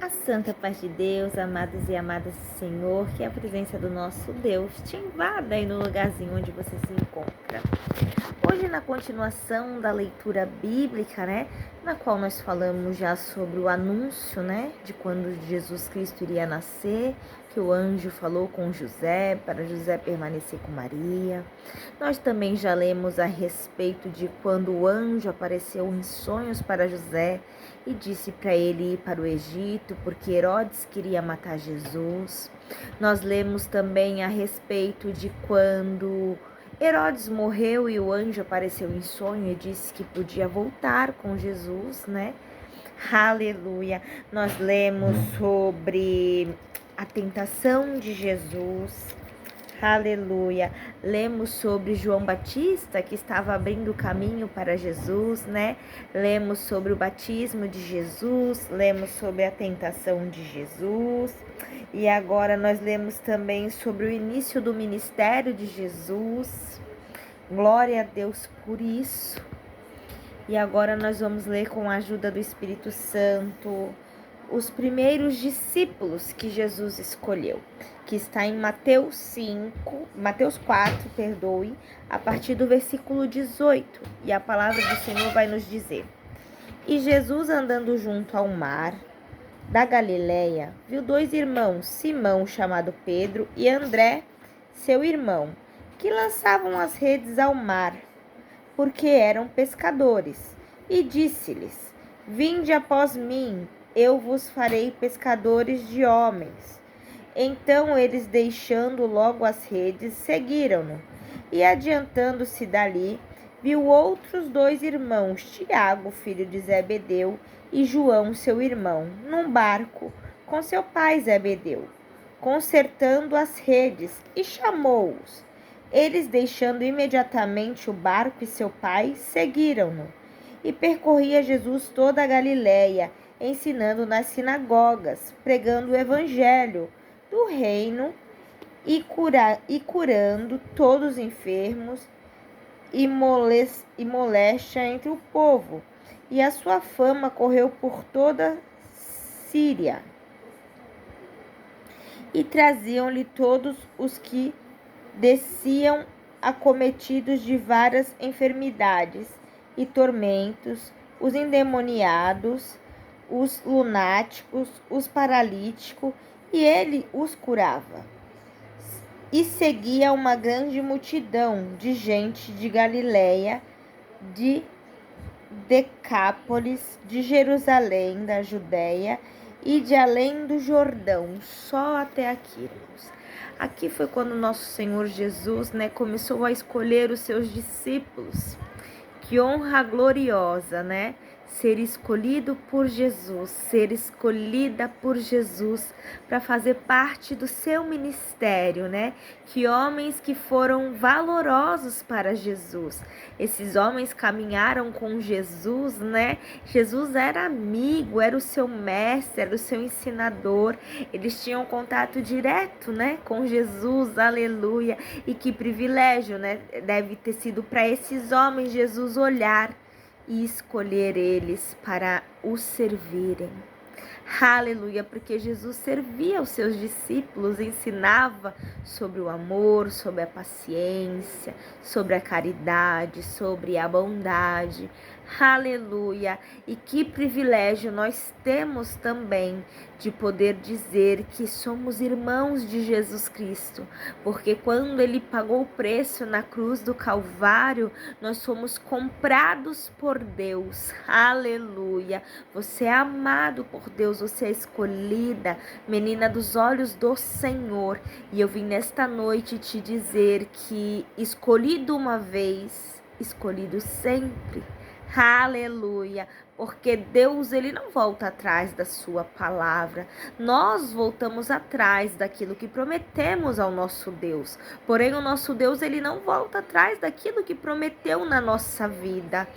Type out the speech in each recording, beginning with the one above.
A santa paz de Deus, amados e amadas do Senhor, que a presença do nosso Deus te invada aí no lugarzinho onde você se encontra. Hoje, na continuação da leitura bíblica, na qual nós falamos já sobre o anúncio, de quando Jesus Cristo iria nascer, que o anjo falou com José, para José permanecer com Maria. Nós também já lemos a respeito de quando o anjo apareceu em sonhos para José e disse para ele ir para o Egito, porque Herodes queria matar Jesus. Nós lemos também a respeito de quando Herodes morreu e o anjo apareceu em sonho e disse que podia voltar com Jesus, Aleluia. Nós lemos sobre a tentação de Jesus. Aleluia. Lemos sobre João Batista, que estava abrindo o caminho para Jesus, Lemos sobre o batismo de Jesus, lemos sobre a tentação de Jesus. E agora nós lemos também sobre o início do ministério de Jesus. Glória a Deus por isso. E agora nós vamos ler com a ajuda do Espírito Santo os primeiros discípulos que Jesus escolheu, que está em Mateus 4, a partir do versículo 18. E a palavra do Senhor vai nos dizer: E Jesus, andando junto ao mar da Galileia, viu dois irmãos, Simão, chamado Pedro, e André, seu irmão, que lançavam as redes ao mar, porque eram pescadores. E disse-lhes: Vinde após mim, eu vos farei pescadores de homens. Então eles, deixando logo as redes, seguiram-no. E adiantando-se dali, viu outros dois irmãos, Tiago, filho de Zebedeu, e João, seu irmão, num barco com seu pai Zebedeu, consertando as redes, e chamou-os. Eles, deixando imediatamente o barco e seu pai, seguiram-no. E percorria Jesus toda a Galileia, ensinando nas sinagogas, pregando o evangelho do reino e curando todos os enfermos e moléstia entre o povo. E a sua fama correu por toda Síria. E traziam-lhe todos os que desciam acometidos de várias enfermidades e tormentos, os endemoniados, os lunáticos, os paralíticos, e ele os curava. E seguia uma grande multidão de gente de Galileia, de Decápolis, de Jerusalém, da Judéia e de além do Jordão. Só até aqui, irmãos. Aqui foi quando nosso Senhor Jesus, começou a escolher os seus discípulos. Que honra gloriosa, Ser escolhido por Jesus, ser escolhida por Jesus para fazer parte do seu ministério, Que homens que foram valorosos para Jesus. Esses homens caminharam com Jesus, Jesus era amigo, era o seu mestre, era o seu ensinador. Eles tinham contato direto, com Jesus, aleluia. E que privilégio, deve ter sido para esses homens Jesus olhar e escolher eles para o servirem. Aleluia, porque Jesus servia os seus discípulos, ensinava sobre o amor, sobre a paciência, sobre a caridade, sobre a bondade. Aleluia, e que privilégio nós temos também de poder dizer que somos irmãos de Jesus Cristo, porque quando ele pagou o preço na cruz do Calvário, nós fomos comprados por Deus. Aleluia, você é amado por Deus, você é escolhida, menina dos olhos do Senhor, e eu vim nesta noite te dizer que escolhido uma vez, escolhido sempre. Aleluia, porque Deus, ele não volta atrás da sua palavra. Nós voltamos atrás daquilo que prometemos ao nosso Deus. Porém, o nosso Deus, ele não volta atrás daquilo que prometeu na nossa vida.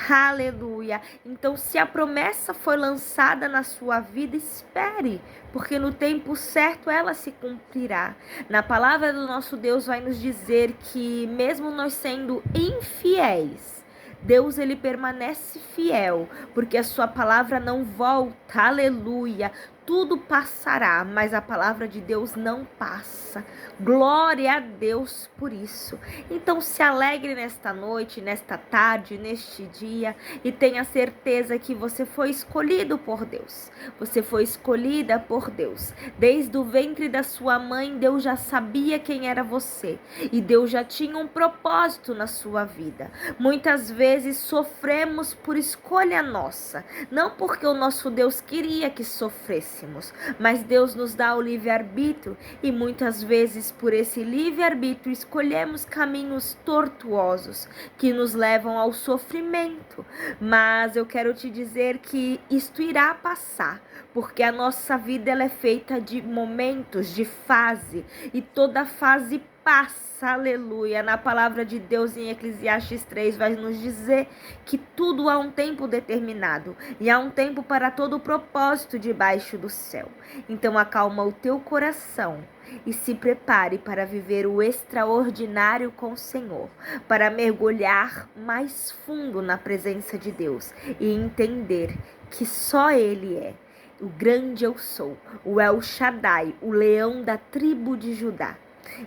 Aleluia. Então, se a promessa foi lançada na sua vida, espere, porque no tempo certo ela se cumprirá. Na palavra do nosso Deus vai nos dizer que mesmo nós sendo infiéis, Deus, ele permanece fiel, porque a sua palavra não volta, aleluia. Tudo passará, mas a palavra de Deus não passa. Glória a Deus por isso. Então se alegre nesta noite, nesta tarde, neste dia e tenha certeza que você foi escolhido por Deus. Você foi escolhida por Deus. Desde o ventre da sua mãe, Deus já sabia quem era você e Deus já tinha um propósito na sua vida. Muitas vezes sofremos por escolha nossa, não porque o nosso Deus queria que sofrêssemos, mas Deus nos dá o livre-arbítrio e muitas vezes por esse livre-arbítrio escolhemos caminhos tortuosos que nos levam ao sofrimento. Mas eu quero te dizer que isto irá passar, porque a nossa vida ela é feita de momentos, de fase, e toda fase passa, aleluia. Na palavra de Deus em Eclesiastes 3 vai nos dizer que tudo há um tempo determinado e há um tempo para todo o propósito debaixo do céu. Então acalma o teu coração e se prepare para viver o extraordinário com o Senhor, para mergulhar mais fundo na presença de Deus e entender que só Ele é o grande eu sou, o El Shaddai, o leão da tribo de Judá.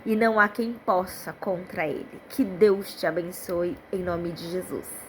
E não há quem possa contra ele. Que Deus te abençoe em nome de Jesus.